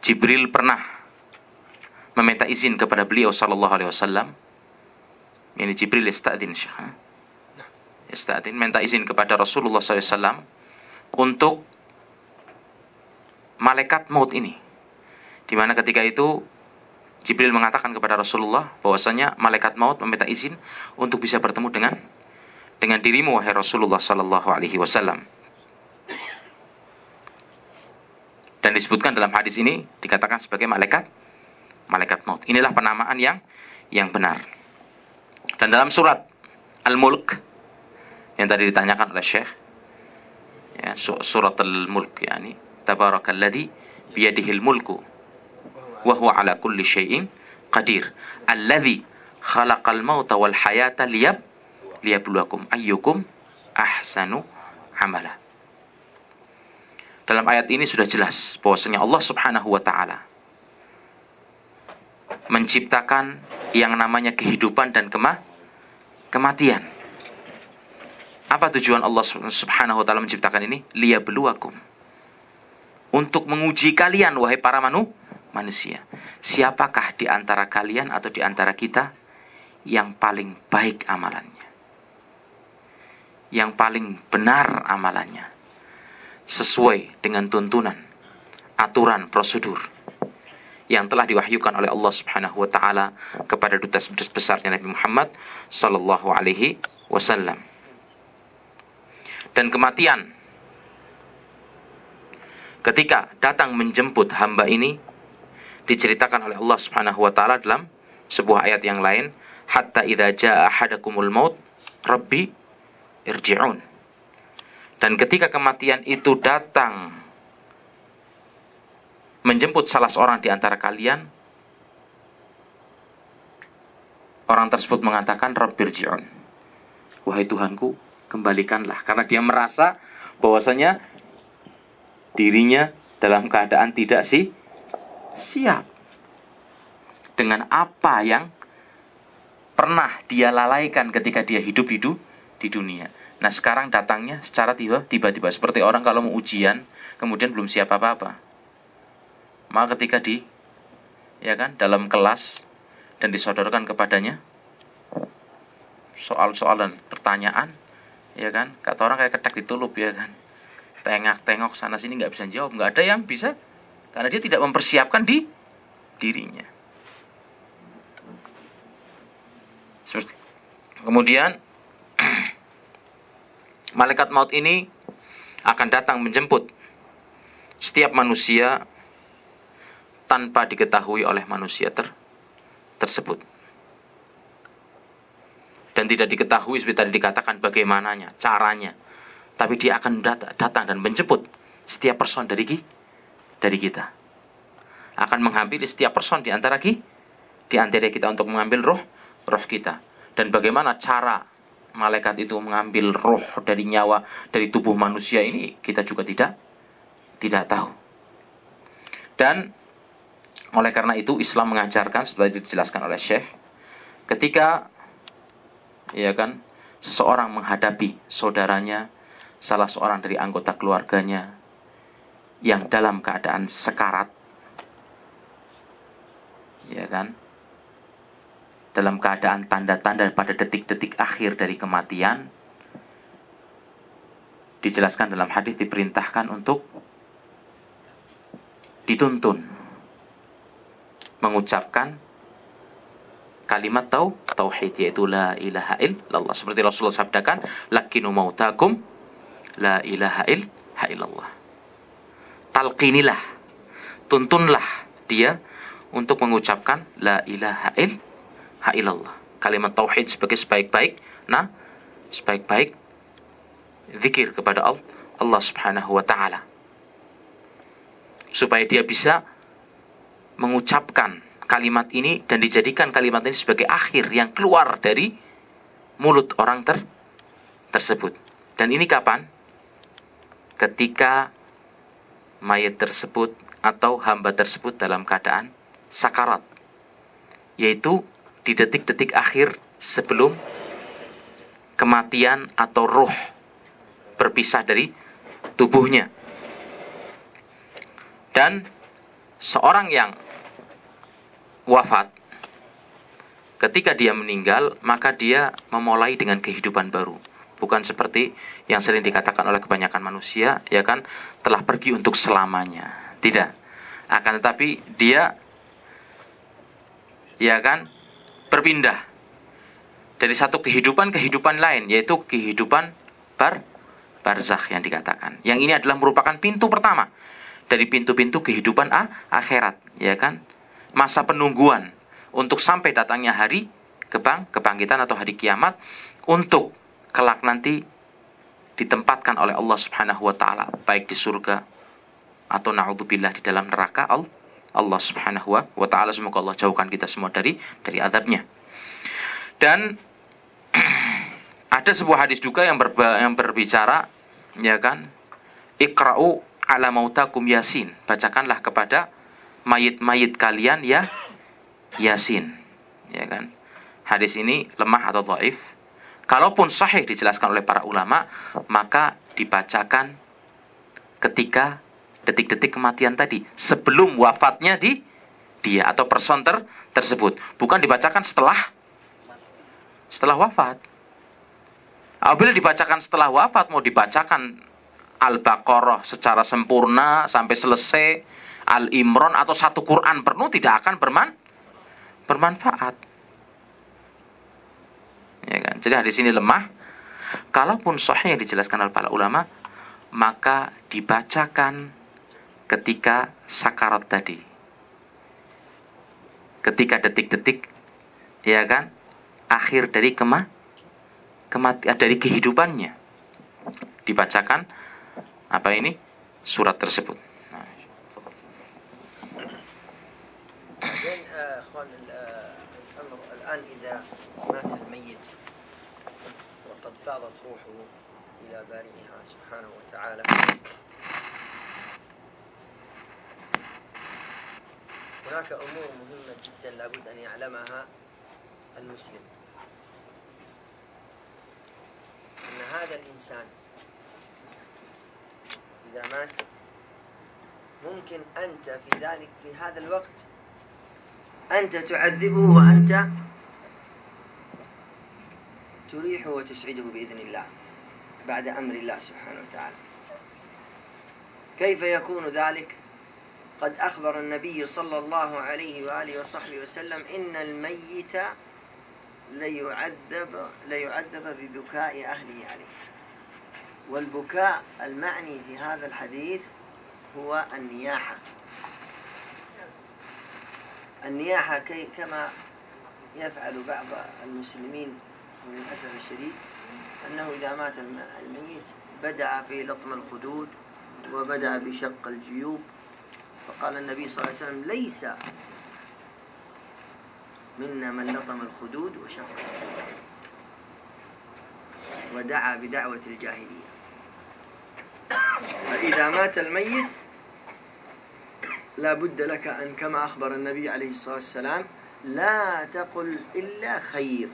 Jibril pernah meminta izin kepada beliau sallallahu alaihi wasallam. Ini Jibril istadzin, Syekh. Istadzin, minta izin kepada Rasulullah sallallahu alaihi wasallam untuk malaikat maut ini. Di mana ketika itu Jibril mengatakan kepada Rasulullah bahwasanya malaikat maut meminta izin untuk bisa bertemu dengan dirimu wahai Rasulullah sallallahu alaihi wasallam. Dan disebutkan dalam hadis ini dikatakan sebagai malaikat maut. Inilah penamaan yang benar. Dan dalam surat Al-Mulk yang tadi ditanyakan oleh Syekh, ya, surat Al-Mulk, yakni tabarakalladzi biyadihil mulku wa huwa ala kulli syai'in qadir alladzi khalaqal mauta wal hayata liyabluwakum ayyukum ahsanu amala. Dalam ayat ini sudah jelas bahwasanya Allah Subhanahu wa taala menciptakan yang namanya kehidupan dan kematian. Apa tujuan Allah Subhanahu wa taala menciptakan ini? Liyabluwakum. Untuk menguji kalian wahai para manusia. Siapakah di antara kalian atau di antara kita yang paling baik amalannya? Yang paling benar amalannya? Sesuai dengan tuntunan, aturan, prosedur yang telah diwahyukan oleh Allah Subhanahu wa taala kepada duta besarnya Nabi Muhammad sallallahu alaihi wasallam. Dan kematian ketika datang menjemput hamba ini diceritakan oleh Allah Subhanahu wa taala dalam sebuah ayat yang lain, hatta idza jaa ahadakumul maut rabbi irji'un. Dan ketika kematian itu datang menjemput salah seorang di antara kalian, orang tersebut mengatakan rabbirji'un, wahai Tuhanku, kembalikanlah. Karena dia merasa bahwasanya dirinya dalam keadaan tidak siap dengan apa yang pernah dia lalaikan ketika dia hidup di dunia. Nah sekarang datangnya secara tiba-tiba seperti orang kalau mau ujian kemudian belum siap apa-apa. Maka ketika dalam kelas dan disodorkan kepadanya soal-soal dan pertanyaan, ya kan, kata orang kayak ketek ditulup, ya kan, tengok sana sini nggak bisa jawab, nggak ada yang bisa karena dia tidak mempersiapkan dirinya. Kemudian malaikat maut ini akan datang menjemput setiap manusia tanpa diketahui oleh manusia tersebut. Dan tidak diketahui seperti tadi dikatakan bagaimananya, caranya. Tapi dia akan datang dan menjemput setiap person dari kita. Akan menghampiri setiap person di antara kita untuk mengambil roh kita. Dan bagaimana cara malaikat itu mengambil roh dari nyawa dari tubuh manusia ini kita juga tidak tahu. Dan oleh karena itu Islam mengajarkan seperti dijelaskan oleh Syekh, ketika seseorang menghadapi saudaranya, salah seorang dari anggota keluarganya yang dalam keadaan sekarat, dalam keadaan tanda-tanda pada detik-detik akhir dari kematian, dijelaskan dalam hadis diperintahkan untuk dituntun mengucapkan kalimat tauhid, yaitu la ilaha illallah. Seperti Rasulullah sabdakan, lakinu mautakum la ilaha illallah. Talqinilah, tuntunlah dia untuk mengucapkan la ilaha illallah, kalimat tauhid sebagai sebaik-baik zikir kepada Allah Subhanahu wa taala, supaya dia bisa mengucapkan kalimat ini dan dijadikan kalimat ini sebagai akhir yang keluar dari mulut orang tersebut. Dan ini kapan? Ketika mayat tersebut atau hamba tersebut dalam keadaan sakarat, yaitu di detik-detik akhir sebelum kematian atau roh berpisah dari tubuhnya. Dan seorang yang wafat, ketika dia meninggal, maka dia memulai dengan kehidupan baru. Bukan seperti yang sering dikatakan oleh kebanyakan manusia, ya kan, telah pergi untuk selamanya. Tidak. Akan tetapi dia, ya kan, berpindah dari satu kehidupan lain, yaitu kehidupan barzakh yang dikatakan. Yang ini adalah merupakan pintu pertama dari pintu-pintu kehidupan akhirat, ya kan? Masa penungguan untuk sampai datangnya hari kebangkitan atau hari kiamat, untuk kelak nanti ditempatkan oleh Allah Subhanahu wa taala baik di surga atau na'udzubillah di dalam neraka Allah Subhanahu wa taala. Semoga Allah jauhkan kita semua dari azabnya. Dan ada sebuah hadis juga yang berbicara, ya kan, Iqra'u ala mautakum Yasin, bacakanlah kepada mayit-mayit kalian ya Yasin, ya kan. Hadis ini lemah atau dhaif. Kalaupun sahih dijelaskan oleh para ulama, maka dibacakan ketika detik-detik kematian tadi, sebelum wafatnya dia atau person tersebut, bukan dibacakan setelah wafat. Apabila dibacakan setelah wafat, mau dibacakan Al-Baqarah secara sempurna sampai selesai, Al-Imran atau satu Quran penuh, tidak akan bermanfaat. Ya kan? Jadi hadis ini lemah. Kalaupun sahih yang dijelaskan oleh para ulama, maka dibacakan ketika sakarat tadi, ketika detik-detik, ya kan, akhir dari kematian, dari kehidupannya, dibacakan apa ini, surat tersebut. الآن إذا مات الميت وقد فاضت روحه إلى بارئها سبحانه وتعالى، هناك أمور مهمة جدا لابد أن يعلمها المسلم، أن هذا الإنسان إذا مات ممكن أنت في هذا الوقت أنت تعذبه وأنت تريحه وتسعده بإذن الله بعد أمر الله سبحانه وتعالى. كيف يكون ذلك؟ قد أخبر النبي صلى الله عليه وآله وصحبه وسلم إن الميت ليعذب ببكاء أهله عليه. والبكاء المعني في هذا الحديث هو النياحة. النياحة كما يفعل بعض المسلمين للأسف الشديد، أنه إذا مات الميت بدأ في لطم الخدود وبدأ بشق الجيوب، فقال النبي صلى الله عليه وسلم: ليس منا من لطم الخدود وشق الجيوب، ودعا بدعوة الجاهلية. فإذا مات الميت لا بد لك أن كما أخبر النبي عليه الصلاة والسلام لا تقل إلا خير،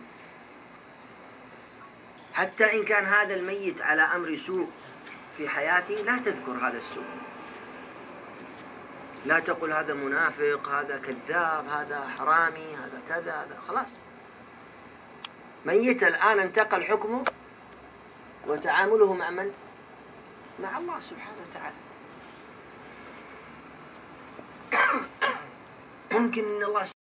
حتى إن كان هذا الميت على أمر سوء في حياته لا تذكر هذا السوء، لا تقل هذا منافق، هذا كذاب، هذا حرامي، هذا كذا، هذا خلاص. ميت الآن انتقل حكمه وتعامله مع من؟ مع الله سبحانه وتعالى. ممكن أن الله